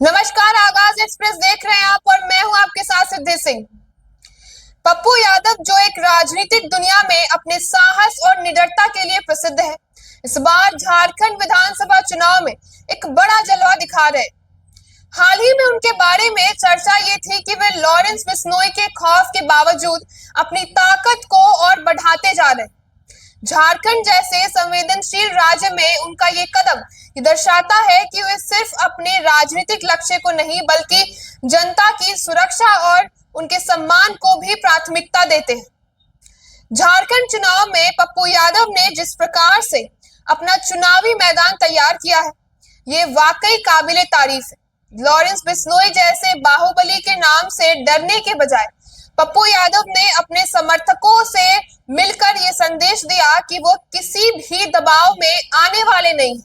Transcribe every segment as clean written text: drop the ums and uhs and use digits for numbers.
नमस्कार, आगाज एक्सप्रेस देख रहे हैं आप और मैं हूं आपके साथ सिद्धि सिंह। पप्पू यादव जो एक राजनीतिक दुनिया में अपने साहस और निडरता के लिए प्रसिद्ध है, इस बार झारखंड विधानसभा चुनाव में एक बड़ा जलवा दिखा रहे। हाल ही में उनके बारे में चर्चा ये थी कि वे लॉरेंस बिश्नोई के खौफ के बावजूद अपनी ताकत को और बढ़ाते जा रहे। झारखंड जैसे संवेदनशील राज्य में उनका ये कदम ये दर्शाता है कि वे सिर्फ अपने राजनीतिक लक्ष्य को नहीं बल्कि जनता की सुरक्षा और उनके सम्मान को भी प्राथमिकता देते हैं। झारखंड चुनाव में पप्पू यादव ने जिस प्रकार से अपना चुनावी मैदान तैयार किया है, ये वाकई काबिले तारीफ है। लॉरेंस बिश्नोई जैसे बाहुबली के नाम से डरने के बजाय पप्पू यादव ने अपने समर्थकों से मिलकर ये संदेश दिया कि वो किसी भी दबाव में आने वाले नहीं।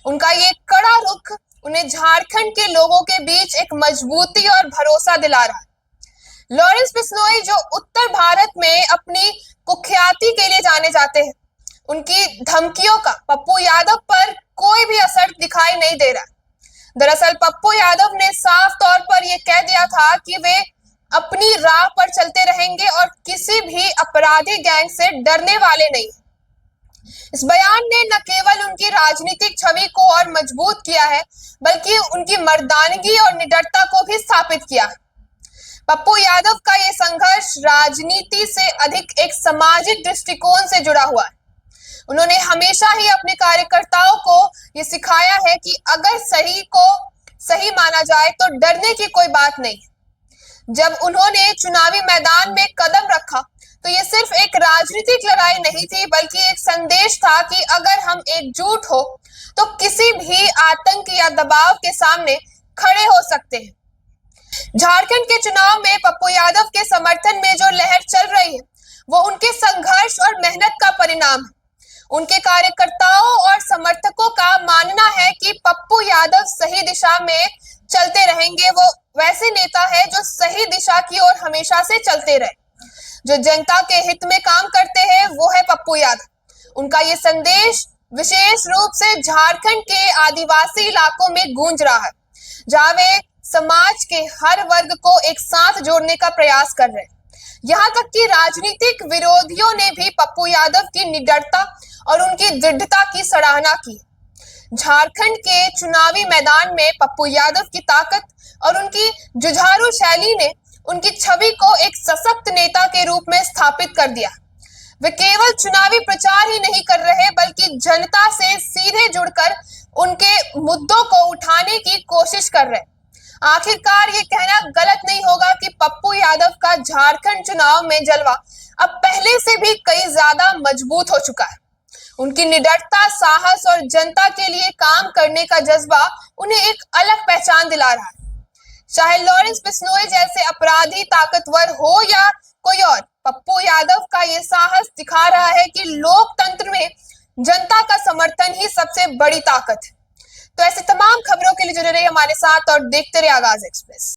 उनका ये कड़ा रुख उन्हें झारखंड के लोगों के बीच एक मजबूती और भरोसा दिला रहा है। लॉरेंस बिश्नोई जो उत्तर भारत में अपनी कुख्याति के लिए जाने जाते हैं, उनकी धमकियों का पप्पू यादव पर कोई भी असर दिखाई नहीं दे रहा। दरअसल पप्पू यादव ने साफ तौर पर यह कह दिया था कि वे अपनी राह पर चलते रहेंगे और किसी भी अपराधी गैंग से डरने वाले नहीं। इस बयान ने न केवल उनकी राजनीतिक छवि को और मजबूत किया है, बल्कि उनकी मर्दानगी और निडरता को भी स्थापित किया। पप्पू यादव का ये संघर्ष राजनीति से अधिक एक सामाजिक दृष्टिकोण से जुड़ा हुआ है। उन्होंने हमेशा ही अपने कार्यकर्ताओं को ये सिखाया है कि अगर सही को सही माना जाए तो डरने की कोई बात नहीं। जब उन्होंने चुनावी मैदान में कदम रखा तो ये सिर्फ एक राजनीतिक लड़ाई नहीं थी, बल्कि एक संदेश था कि अगर हम एकजुट हो तो किसी भी आतंक या दबाव के सामने खड़े हो सकते हैं। झारखंड के चुनाव में पप्पू यादव के समर्थन में जो लहर चल रही है, वो उनके संघर्ष और मेहनत का परिणाम है। उनके कार्यकर्ताओं और समर्थकों का मानना है कि पप्पू यादव सही दिशा में चलते रहेंगे। वो वैसे नेता है जो सही दिशा की ओर हमेशा से चलते रहे, जो जनता के हित में काम करते हैं, वो है पप्पू यादव। उनका ये संदेश विशेष रूप से झारखंड के आदिवासी इलाकों में गूंज रहा है, जहां वे समाज के हर वर्ग को एक साथ जोड़ने का प्रयास कर रहे हैं। यहाँ तक कि राजनीतिक विरोधियों ने भी पप्पू यादव की निडरता और उनकी दृढ़ता की सराहना की। झारखंड के चुनावी मैदान में पप्पू यादव की ताकत और उनकी जुझारू शैली ने उनकी छवि को एक सशक्त नेता के रूप में स्थापित कर दिया। वे केवल चुनावी प्रचार ही नहीं कर रहे, बल्कि जनता से सीधे जुड़कर उनके मुद्दों को उठाने की कोशिश कर रहे। आखिरकार ये कहना गलत नहीं होगा कि पप्पू यादव का झारखंड चुनाव में जलवा अब पहले से भी कई ज्यादा मजबूत हो चुका है। उनकी निडरता, साहस और जनता के लिए काम करने का जज्बा उन्हें एक अलग पहचान दिला रहा है। चाहे लॉरेंस बिश्नोई जैसे अपराधी ताकतवर हो या कोई और, पप्पू यादव का ये साहस दिखा रहा है कि लोकतंत्र में जनता का समर्थन ही सबसे बड़ी ताकत है। तो ऐसे तमाम खबरों के लिए जुड़े रहिए हमारे साथ और देखते रहिए आगाज एक्सप्रेस।